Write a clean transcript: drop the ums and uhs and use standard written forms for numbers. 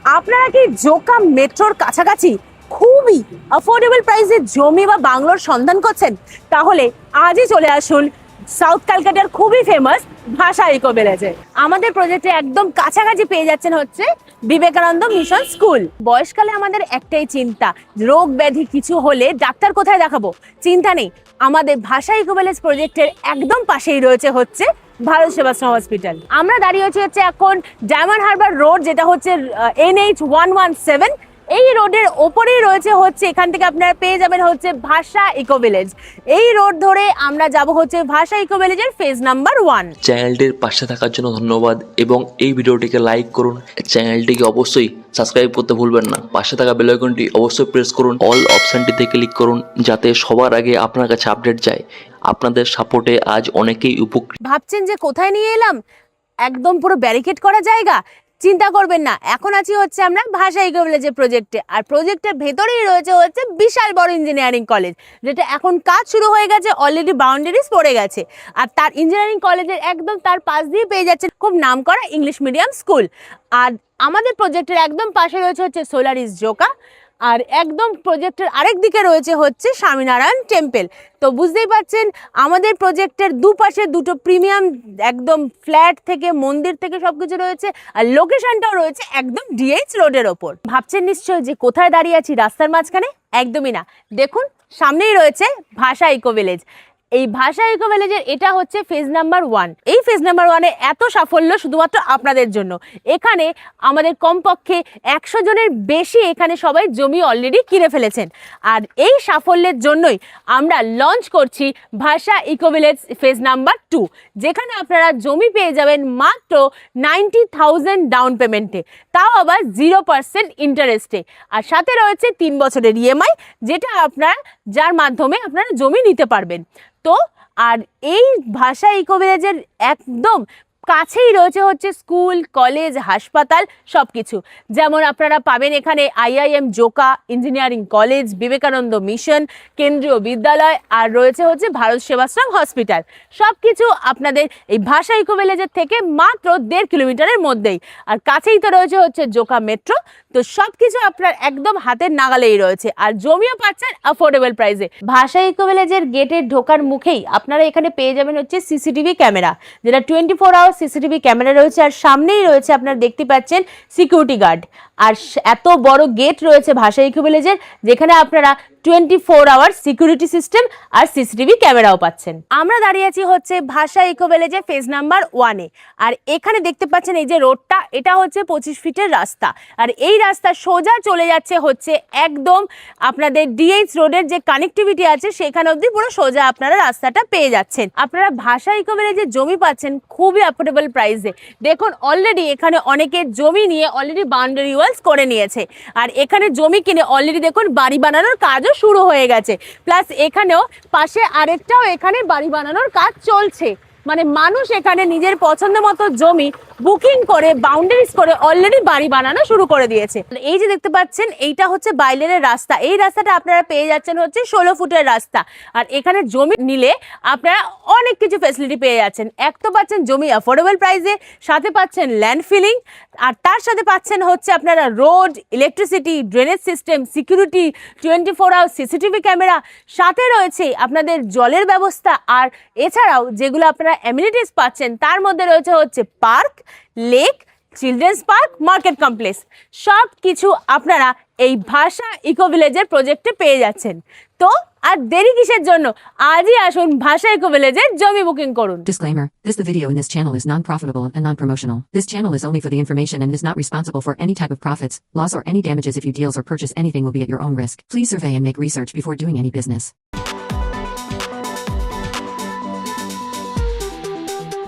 আপনারা কি জোকা মেট্রোর কাছাকাছি খুবই অ্যাফোর্ডেবল প্রাইসে জমি বা বাংলোর সন্ধান করছেন? তাহলে আজই চলে আসুন সাউথ ক্যালকাটার খুবই ফেমাস ভাষা ইকো ভিলেজে। আমাদের প্রজেক্টে একদম কাছাকাছি পেয়ে যাচ্ছেন হচ্ছে বিবেকানন্দ মিশন স্কুল। বয়সকালে আমাদের একটাই চিন্তা, রোগ ব্যাধি কিছু হলে ডাক্তার কোথায় দেখাবো? চিন্তা নেই, আমাদের ভাষা ইকো ভিলেজ প্রজেক্টের একদম পাশেই রয়েছে হচ্ছে ভারত সেবাশ্রম হসপিটাল। আমরা দাঁড়িয়ে হচ্ছে এখন ডায়মন্ড হারবার রোড, যেটা হচ্ছে NH117। এই রোডের ওপরেই রয়েছে হচ্ছে, এখান থেকে আপনারা পেয়ে যাবেন হচ্ছে ভাষা ইকো ভিলেজ। এই রোড ধরে আমরা যাব হচ্ছে ভাষা ইকো ভিলেজের ফেজ নাম্বার 1। চ্যানেলটির পাশে থাকার জন্য ধন্যবাদ এবং এই ভিডিওটিকে লাইক করুন। চ্যানেলটিকে অবশ্যই সাবস্ক্রাইব করতে ভুলবেন না। পাশে থাকা বেল আইকনটি অবশ্যই প্রেস করুন। অল অপশনটিতে ক্লিক করুন যাতে সবার আগে আপনার কাছে আপডেট যায়। আপনাদের সাপোর্টে আজ অনেকেই উপকৃত। ভাবছেন যে কোথায় নিয়ে এলাম, একদম পুরো ব্যারিকেড করা জায়গা? চিন্তা করবেন না, এখন আছি হচ্ছে আমরা ভাষা ইকো ভিলেজের প্রজেক্টে। আর প্রজেক্টের ভেতরেই রয়েছে হচ্ছে বিশাল বড় ইঞ্জিনিয়ারিং কলেজ, যেটা এখন কাজ শুরু হয়ে গেছে, অলরেডি বাউন্ডারিজ পড়ে গেছে। আর তার ইঞ্জিনিয়ারিং কলেজের একদম তার পাশ দিয়ে পেয়ে যাচ্ছেন খুব নামকরা ইংলিশ মিডিয়াম স্কুল। আর আমাদের প্রজেক্টের একদম পাশে রয়েছে হচ্ছে সোলারিস জোকা, আর একদম প্রজেক্টের আরেক দিকে রয়েছে হচ্ছে স্বামীনারায়ণ টেম্পল। তো বুঝতেই পারছেন আমাদের প্রজেক্টের দুপাশে দুটো প্রিমিয়াম একদম ফ্ল্যাট থেকে মন্দির থেকে সবকিছু রয়েছে। আর লোকেশনটাও রয়েছে একদম DH রোডের ওপর। ভাবছেন নিশ্চয়ই যে কোথায় দাঁড়িয়ে আছি রাস্তার মাঝখানে? একদমই না, দেখুন সামনেই রয়েছে ভাষা ইকো ভিলেজ। এই ভাষা ইকো ভিলেজের এটা হচ্ছে ফেজ নাম্বার 1। এই ফেজ নাম্বার 1-এ এত সাফল্য শুধুমাত্র আপনাদের জন্য। এখানে আমাদের কমপক্ষে 100 জনের বেশি এখানে সবাই জমি অলরেডি কিনে ফেলেছেন। আর এই সাফল্যের জন্যই আমরা লঞ্চ করছি ভাষা ইকো ভিলেজ ফেজ নাম্বার 2, যেখানে আপনারা জমি পেয়ে যাবেন মাত্র 90,000 ডাউন পেমেন্টে, তাও আবার 0% ইন্টারেস্টে। আর সাথে রয়েছে 3 বছরের EMI, যেটা যার মাধ্যমে আপনারা জমি নিতে পারবেন। তো আর এই ভাষা ইকো ভিলেজের একদম কাছেই রয়েছে হচ্ছে স্কুল, কলেজ, হাসপাতাল সবকিছু। যেমন আপনারা পাবেন এখানে IIM Joka, engineering college, Vivekananda mission, কেন্দ্রীয় বিদ্যালয়, আর রয়েছে হচ্ছে ভারত সেবাশ্রম হসপিটাল। সবকিছু আপনাদের এই ভাষা ইকো ভিলেজের থেকে মাত্র 1.5 কিলোমিটারের মধ্যেই। আর কাছেই তো রয়েছে হচ্ছে জোকা মেট্রো। তো সবকিছু আপনার একদম হাতের নাগালেই রয়েছে, আর জমিও পাচ্ছেন অ্যাফোর্ডেবল প্রাইসে। ভাষা ইকো ভিলেজের গেটের ঢোকার মুখেই আপনারা এখানে পেয়ে যাবেন হচ্ছে CCTV ক্যামেরা, যেটা 24 আওয়ার CCTV ক্যামেরা রয়েছে। আর সামনেই রয়েছে আপনারা দেখতে পাচ্ছেন সিকিউরিটি গার্ড। আর এত বড় গেট রয়েছে ভাষা ইকো ভিলেজের, যেখানে আপনারা 24 আওয়ার সিকিউরিটি সিস্টেম আর CCTV ক্যামেরাও পাচ্ছেন। আমরা দাঁড়িয়ে আছি হচ্ছে ভাষা ইকো ভিলেজের ফেজ নাম্বার 1-এ। আর এখানে দেখতে পাচ্ছেন এই যে রোডটা, এটা হচ্ছে 25 ফিটের রাস্তা। আর এই রাস্তা সোজা চলে যাচ্ছে হচ্ছে একদম আপনাদের DH রোডের যে কানেক্টিভিটি আছে সেখানে অবধি পুরো সোজা আপনারা রাস্তাটা পেয়ে যাচ্ছেন। আপনারা ভাষা ইকো ভিলেজে জমি পাচ্ছেন খুবই অ্যাফোর্ডেবল প্রাইসে। দেখুন অলরেডি এখানে অনেকে জমি নিয়ে অলরেডি বাউন্ডারি ওয়ালস করে নিয়েছে। আর এখানে জমি কিনে অলরেডি দেখুন বাড়ি বানানোর কাজও শুরু হয়ে গেছে। প্লাস এখানেও পাশে আরেকটাও এখানে বাড়ি বানানোর কাজ চলছে। মানে মানুষ এখানে নিজের পছন্দ মতো জমি বুকিং করে বাউন্ডারিজ করে অলরেডি বাড়ি বানানো শুরু করে দিয়েছে। এই যে দেখতে পাচ্ছেন এইটা হচ্ছে বাইলের রাস্তা। এই রাস্তাটা আপনারা পেয়ে যাচ্ছেন হচ্ছে 16 ফুটের রাস্তা। আর এখানে জমি নিলে আপনারা অনেক কিছু ফ্যাসিলিটি পেয়ে যাচ্ছেন। এক তো পাচ্ছেন জমি অ্যাফোর্ডেবল প্রাইসে, সাথে পাচ্ছেন ল্যান্ড ফিলিং, আর তার সাথে পাচ্ছেন হচ্ছে আপনারা road, electricity, drainage system, security, 24 hour CCTV camera, সাথে রয়েছে আপনাদের জলের ব্যবস্থা। আর এছাড়াও যেগুলো আপনারা অ্যামিনিটিস পাচ্ছেন তার মধ্যে রয়েছে হচ্ছে park, lake, children's park, market complex. সব কিছু আপনারা এই ভাষা ইকো ভিলেজের প্রজেক্টে পেয়ে যাচ্ছেন। তো আর দেরি কিসের জন্য, আজই আসুন ভাষা ইকো ভিলেজের জমি বুকিং করুন। Disclaimer. The video in this channel is non-profitable and non-promotional. This channel is only for the information and is not responsible for any type of profits, loss or any damages. If you deals or purchase anything will be at your own risk. Please survey and make research before doing any business.